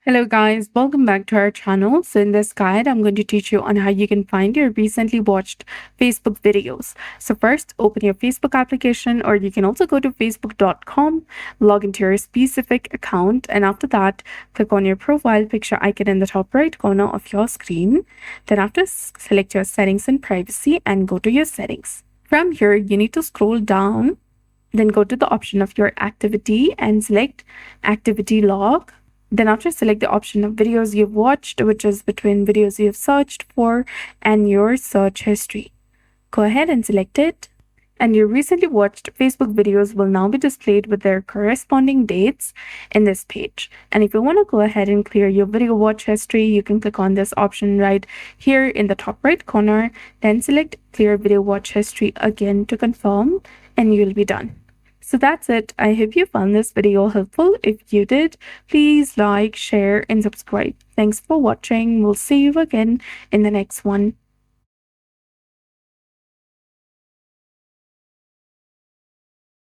Hello guys, welcome back to our channel. So in this guide, I'm going to teach you on how you can find your recently watched Facebook videos. So first, open your Facebook application, or you can also go to facebook.com, log into your specific account, and after that, click on your profile picture icon in the top right corner of your screen. Then after, select your settings and privacy and go to your settings. From here, you need to scroll down, then go to the option of your activity and select activity log. Then after, select the option of videos you've watched, which is between videos you've searched for and your search history. Go ahead and select it. And your recently watched Facebook videos will now be displayed with their corresponding dates in this page. And if you want to go ahead and clear your video watch history, you can click on this option right here in the top right corner, then select clear video watch history again to confirm, and you'll be done. So that's it. I hope you found this video helpful. If you did, please like, share, and subscribe. Thanks for watching. We'll see you again in the next one.